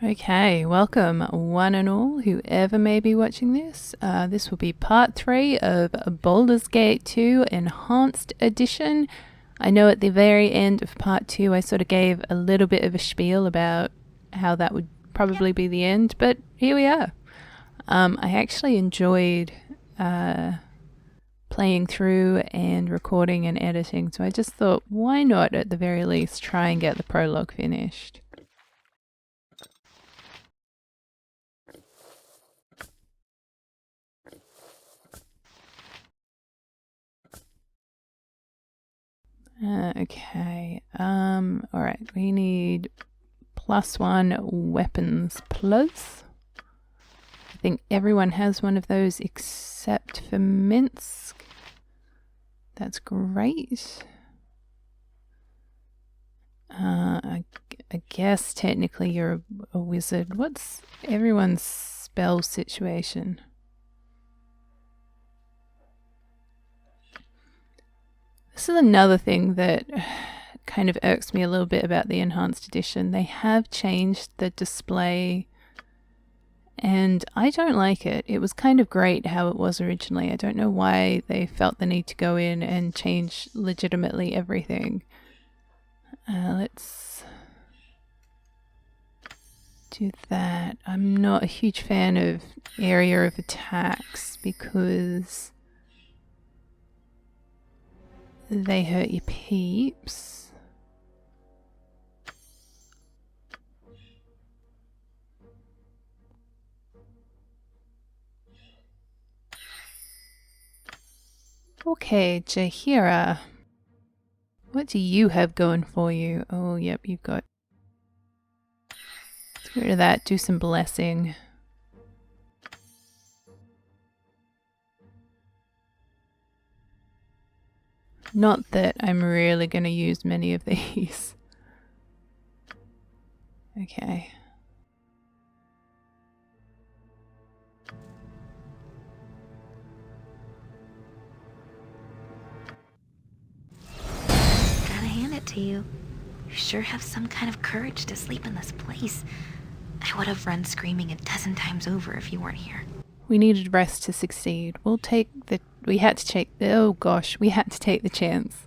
Okay, welcome one and all, whoever may be watching this. This will be part 3 of Baldur's Gate 2 Enhanced Edition. I know at the very end of part 2 I sort of gave a little bit of a spiel about how that would probably be the end, but here we are. I actually enjoyed playing through and recording and editing, so I just thought, why not at the very least try and get the prologue finished? Okay. Alright, we need +1 weapons plus. I think everyone has one of those except for Minsk. That's great. I guess technically you're a wizard. What's everyone's spell situation? This is another thing that kind of irks me a little bit about the Enhanced Edition. They have changed the display and I don't like it. It was kind of great how it was originally. I don't know why they felt the need to go in and change legitimately everything. Let's do that. I'm not a huge fan of area of attacks because they hurt your peeps. Okay, Jaheira. What do you have going for you? Oh, yep, you've got... Let's get rid of that. Do some blessing. Not that I'm really going to use many of these. Okay. Gotta hand it to you. You sure have some kind of courage to sleep in this place. I would have run screaming 1,000 times over if you weren't here. We needed rest to succeed. We had to take the chance.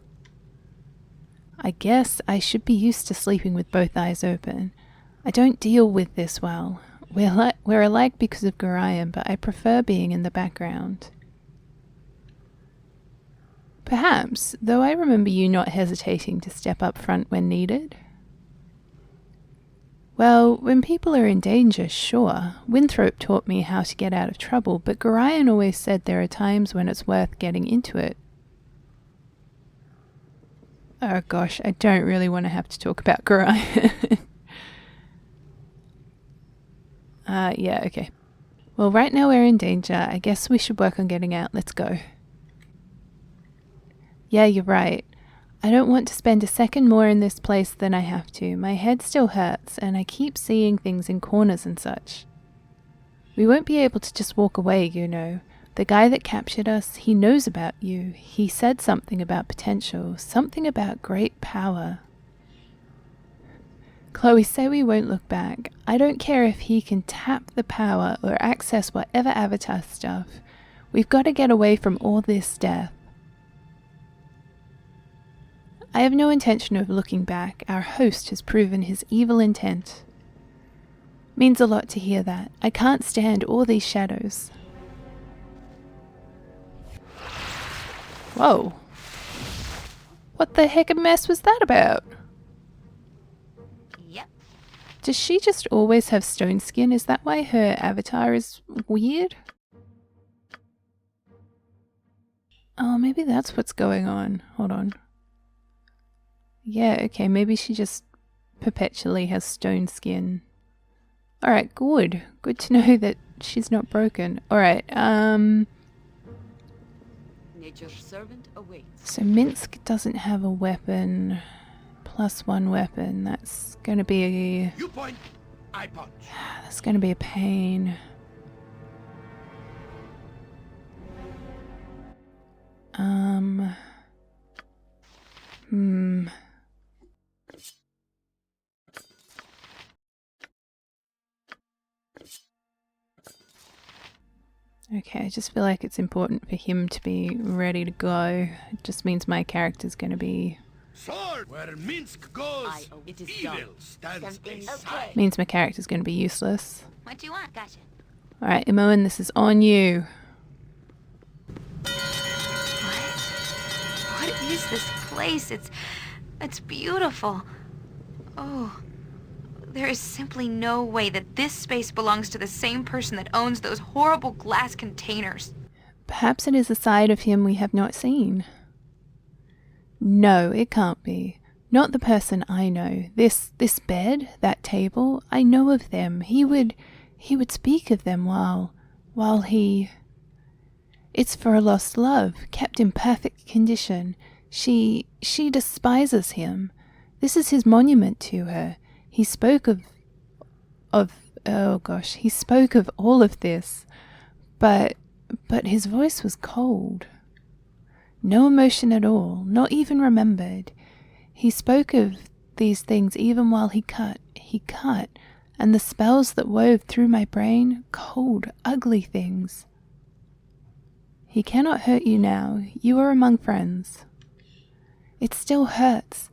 I guess I should be used to sleeping with both eyes open. I don't deal with this well. We're alike because of Gorion, but I prefer being in the background. Perhaps, though I remember you not hesitating to step up front when needed. Well, when people are in danger, sure. Winthrop taught me how to get out of trouble, but Gorion always said there are times when it's worth getting into it. Oh gosh, I don't really want to have to talk about Gorion. Yeah, okay. Well, right now we're in danger. I guess we should work on getting out. Let's go. Yeah, you're right. I don't want to spend a second more in this place than I have to. My head still hurts, and I keep seeing things in corners and such. We won't be able to just walk away, you know. The guy that captured us, he knows about you. He said something about potential, something about great power. Chloe, say we won't look back. I don't care if he can tap the power or access whatever avatar stuff. We've got to get away from all this death. I have no intention of looking back. Our host has proven his evil intent. Means a lot to hear that. I can't stand all these shadows. Whoa. What the heck of a mess was that about? Yep. Does she just always have stone skin? Is that why her avatar is weird? Oh, maybe that's what's going on. Hold on. Yeah, okay, maybe she just perpetually has stone skin. Alright, good. Good to know that she's not broken. Alright, Nature's servant awaits. so Minsk doesn't have a weapon. +1 weapon. That's gonna be You point, I punch. that's gonna be a pain. Hmm. Okay, I just feel like it's important for him to be ready to go. It just means my character's going to be... Sword! Where Minsk goes, It is evil done. stands aside. Means my character's going to be useless. What you want? Gotcha. Alright, Imoen, this is on you. What is this place? It's beautiful. Oh, there is simply no way that this space belongs to the same person that owns those horrible glass containers. Perhaps it is a side of him we have not seen. No, it can't be. Not the person I know. This bed, that table, I know of them. He would speak of them while he... It's for a lost love, kept in perfect condition. She despises him. This is his monument to her. He spoke of oh gosh, he spoke of all of this, but his voice was cold. No emotion at all, not even remembered. He spoke of these things even while he cut, and the spells that wove through my brain, cold, ugly things. He cannot hurt you now. You are among friends. It still hurts.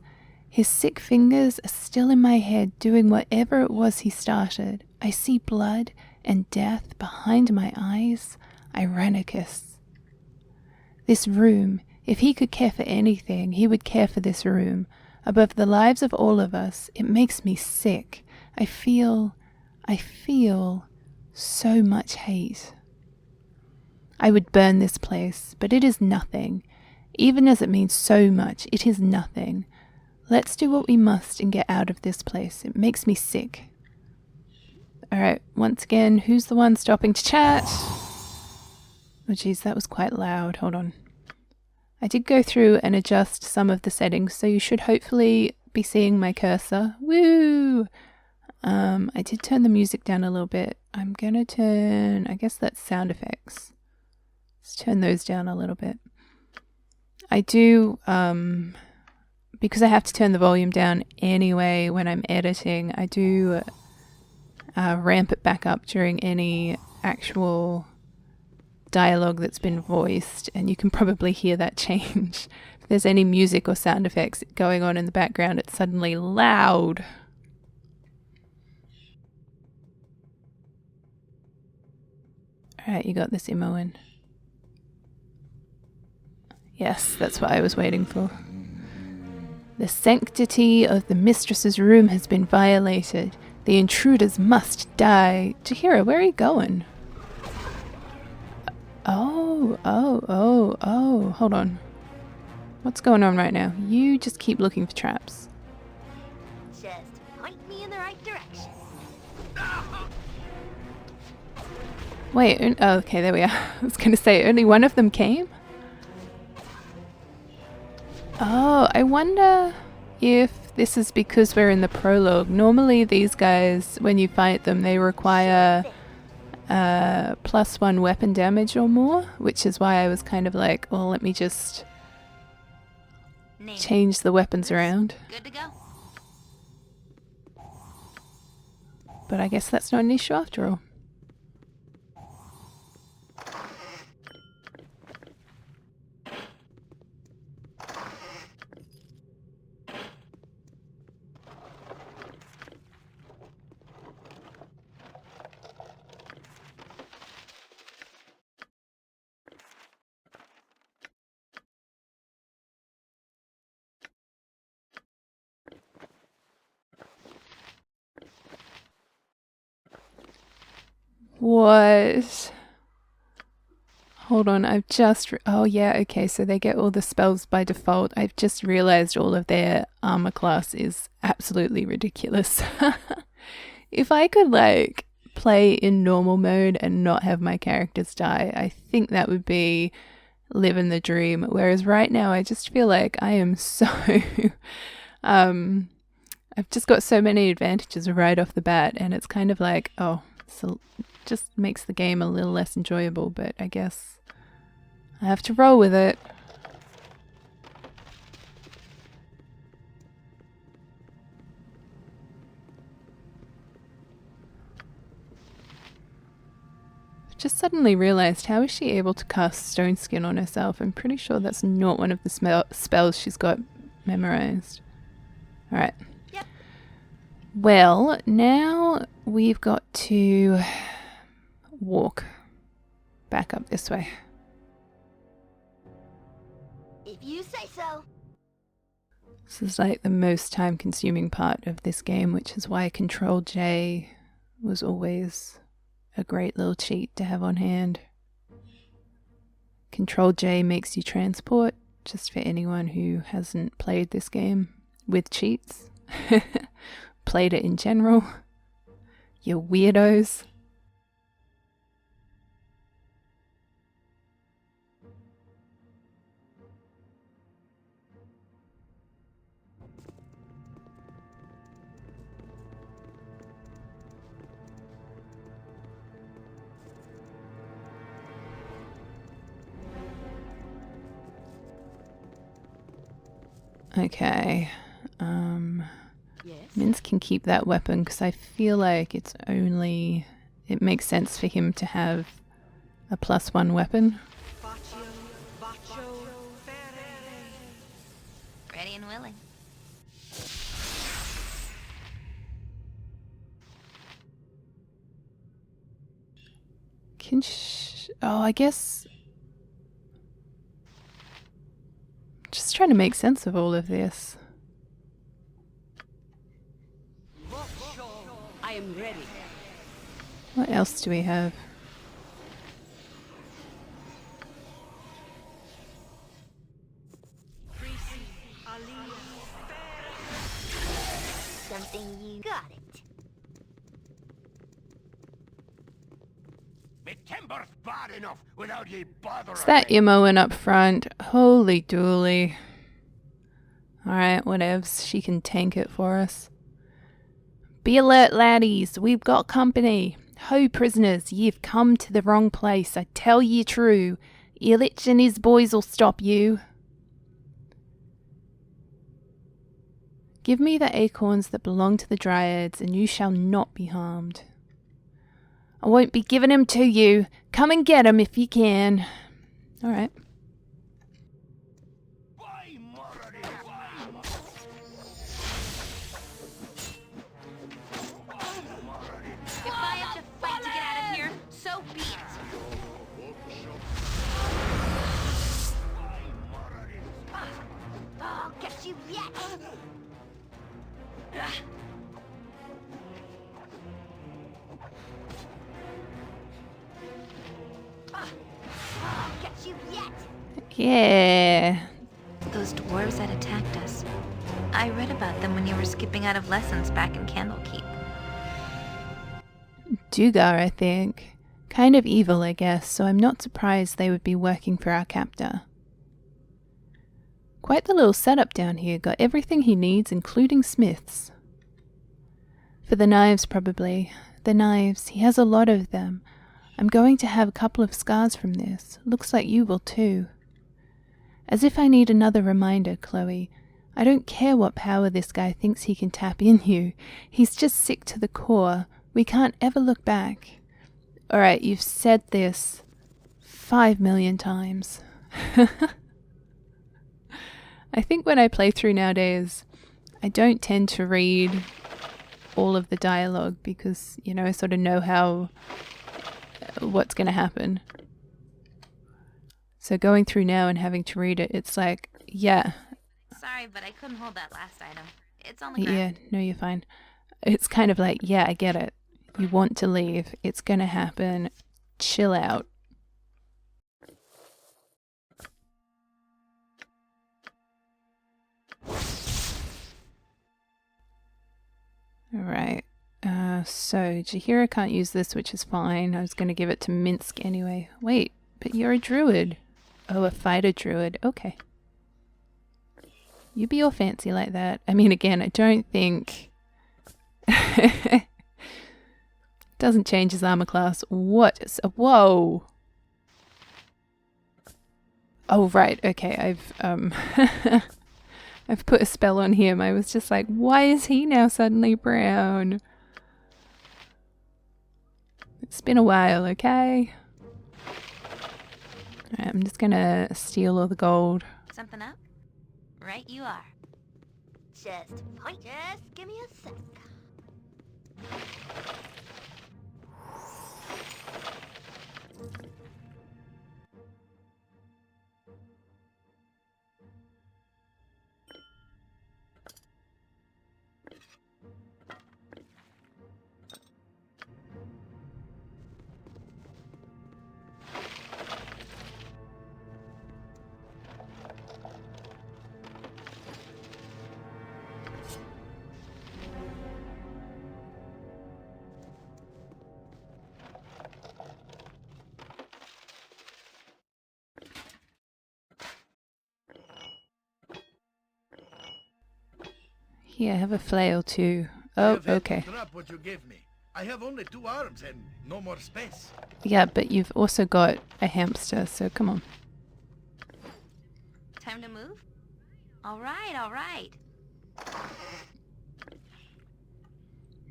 His sick fingers are still in my head doing whatever it was he started. I see blood and death behind my eyes. Irenicus. This room, if he could care for anything, he would care for this room. Above the lives of all of us, it makes me sick. I feel so much hate. I would burn this place, but it is nothing. Even as it means so much, it is nothing. Let's do what we must and get out of this place. It makes me sick. Alright, once again, who's the one stopping to chat? Oh geez, that was quite loud. Hold on. I did go through and adjust some of the settings, so you should hopefully be seeing my cursor. Woo! I did turn the music down a little bit. I'm gonna turn... I guess that's sound effects. Let's turn those down a little bit. I do... because I have to turn the volume down anyway when I'm editing, I do ramp it back up during any actual dialogue that's been voiced, and you can probably hear that change. If there's any music or sound effects going on in the background, it's suddenly loud. Alright, you got this, Imoen. Yes, that's what I was waiting for. The sanctity of the mistress's room has been violated. The intruders must die. Tahira, where are you going? Oh, hold on. What's going on right now? You just keep looking for traps. Just point me in the right direction. Wait, oh, okay, there we are. I was going to say, only one of them came? Oh, I wonder if this is because we're in the prologue. Normally these guys, when you fight them, they require +1 weapon damage or more, which is why I was kind of like, well, let me just change the weapons around. Good to go. But I guess that's not an issue after all. What? Hold on, I've just... oh yeah, okay, so they get all the spells by default. I've just realized all of their armor class is absolutely ridiculous. If I could, like, play in normal mode and not have my characters die, I think that would be living the dream. Whereas right now, I just feel like I am so... I've just got so many advantages right off the bat, and it's kind of like, oh, so just makes the game a little less enjoyable, but I guess I have to roll with it. just suddenly realized, how is she able to cast Stone Skin on herself? I'm pretty sure that's not one of the spells she's got memorized. Alright. Yep. Well, now we've got to walk back up this way. If you say so. This is like the most time consuming part of this game, which is why Control J was always a great little cheat to have on hand. Control J makes you transport, just for anyone who hasn't played this game with cheats. Played it in general. You weirdos. Okay, Yes. Minz can keep that weapon because I feel like it makes sense for him to have a +1 weapon. Ready and willing. Oh, I guess... Just trying to make sense of all of this. I am ready. What else do we have? Something you got it. Me timber's bad enough without ye bothering Is that me. Imoen up front? Holy dooly. Alright, whatevs. She can tank it for us. Be alert, laddies. We've got company. Ho, prisoners. You've come to the wrong place. I tell ye true. Illich and his boys'll stop you. Give me the acorns that belong to the dryads, and you shall not be harmed. I won't be giving 'em to you. Come and get 'em if you can. Alright. Why, Murray? Why? If I have to fight to get out of here, so be it. I'll get you yet. I'll get you yet. Yeah. Those dwarves that attacked us. I read about them when you were skipping out of lessons back in Candlekeep. Dugar, I think. Kind of evil, I guess, so I'm not surprised they would be working for our captor. Quite the little setup down here. Got everything he needs, including smiths. For the knives, probably. The knives. He has a lot of them. I'm going to have a couple of scars from this. Looks like you will too. As if I need another reminder, Chloe. I don't care what power this guy thinks he can tap in you. He's just sick to the core. We can't ever look back. Alright, you've said this 5 million times. I think when I play through nowadays, I don't tend to read all of the dialogue because, you know, I sort of know what's going to happen. So going through now and having to read it, it's like, yeah. Sorry, but I couldn't hold that last item. It's on the ground. Yeah, no, you're fine. It's kind of like, yeah, I get it. You want to leave. It's going to happen. Chill out. Alright. So, Jaheira can't use this, which is fine. I was going to give it to Minsk anyway. Wait, but you're a druid. Oh, a fighter druid. Okay. You be all fancy like that. I mean, again, I don't think... Doesn't change his armor class. What is... Whoa! Oh, right. Okay, I've I've put a spell on him. I was just like, why is he now suddenly brown? It's been a while, okay? I'm just gonna steal all the gold. Something up? Right you are. Just point. Just give me a sec. Here, have a flail too. I Oh, have had to okay. drop what you gave me. I have only 2 arms and no more space. Yeah, but you've also got a hamster, so come on. Time to move? Alright, alright.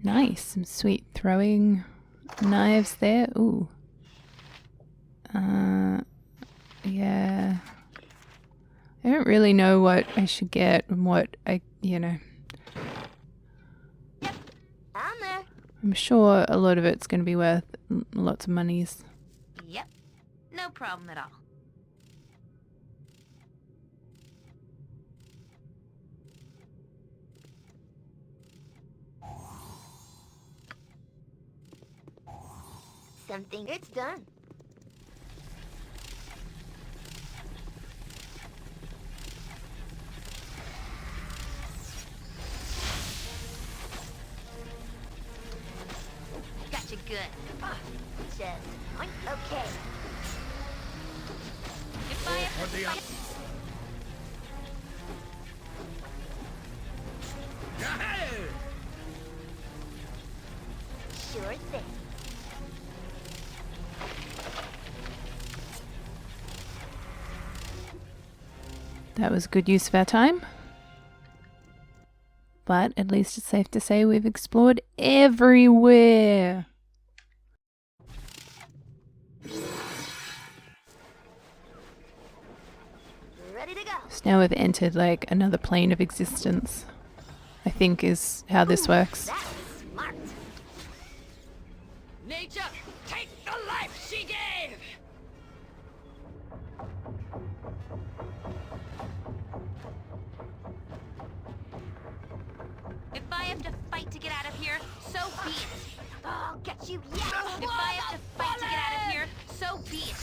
Nice, some sweet throwing knives there. Ooh. Yeah. I don't really know what I should get and what you know. I'm there. I'm sure a lot of it's going to be worth lots of monies. Yep. No problem at all. Something. It's done. Gotcha good. Just point. Okay. If I have to fight... Sure thing. That was good use of our time. But at least it's safe to say we've explored everywhere. Ready to go. So now we've entered like another plane of existence, I think is how this works. That's smart. Nature, take the life she gave! If I have to fight to get out of here, so be it. I'll get you yet. If I have to fight to get out of here, so be it.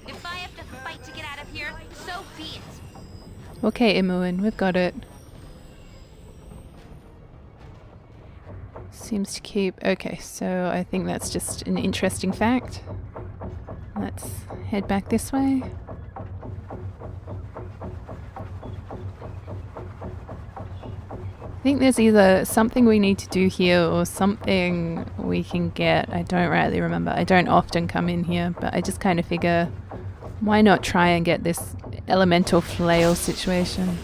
If I have to fight to get out of here, so be it. Okay, Imuin, we've got it. Seems to keep... Okay, so I think that's just an interesting fact. Let's head back this way. I think there's either something we need to do here or something we can get. I don't rightly remember. I don't often come in here, but I just kind of figure, why not try and get this elemental flail situation?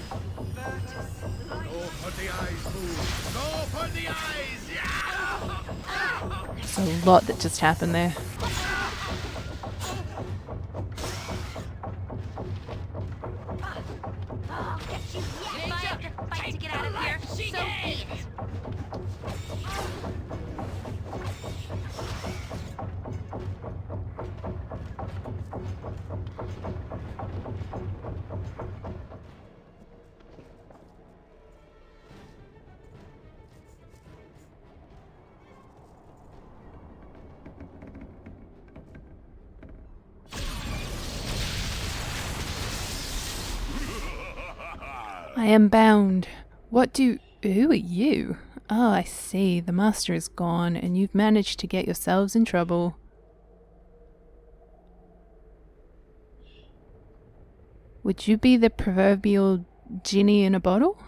Go for the eyes, Boo. Go for the eyes. Yeah! There's a lot that just happened there. I'll get you yet. If I have to fight to get out of here, so be it. I am bound. Who are you? Oh, I see. The master is gone, and you've managed to get yourselves in trouble. Would you be the proverbial genie in a bottle?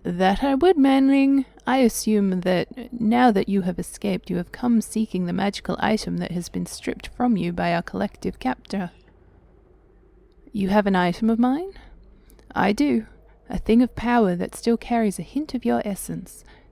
That I would, manling. I assume that now that you have escaped, you have come seeking the magical item that has been stripped from you by our collective captor. You have an item of mine? I do. A thing of power that still carries a hint of your essence.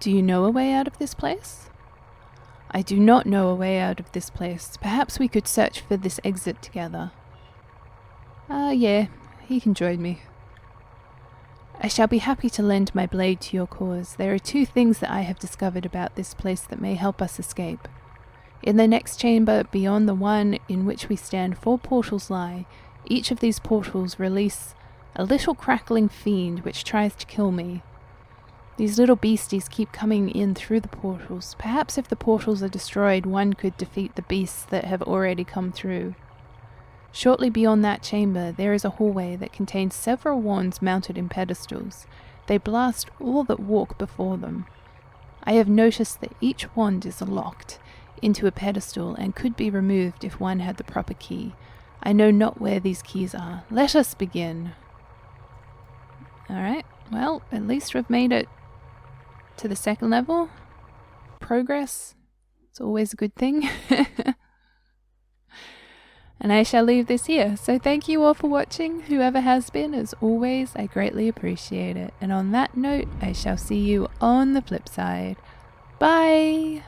Do you know a way out of this place? I do not know a way out of this place. Perhaps we could search for this exit together. Yeah, he can join me. I shall be happy to lend my blade to your cause. There are 2 things that I have discovered about this place that may help us escape. In the next chamber, beyond the one in which we stand, 4 portals lie. Each of these portals release a little crackling fiend which tries to kill me. These little beasties keep coming in through the portals. Perhaps if the portals are destroyed, one could defeat the beasts that have already come through. Shortly beyond that chamber, there is a hallway that contains several wands mounted in pedestals. They blast all that walk before them. I have noticed that each wand is locked into a pedestal and could be removed if one had the proper key. I know not where these keys are. Let us begin. Alright, well, at least we've made it to the 2nd level. Progress. It's always a good thing. And I shall leave this here. So thank you all for watching. Whoever has been, as always, I greatly appreciate it. And on that note, I shall see you on the flip side. Bye!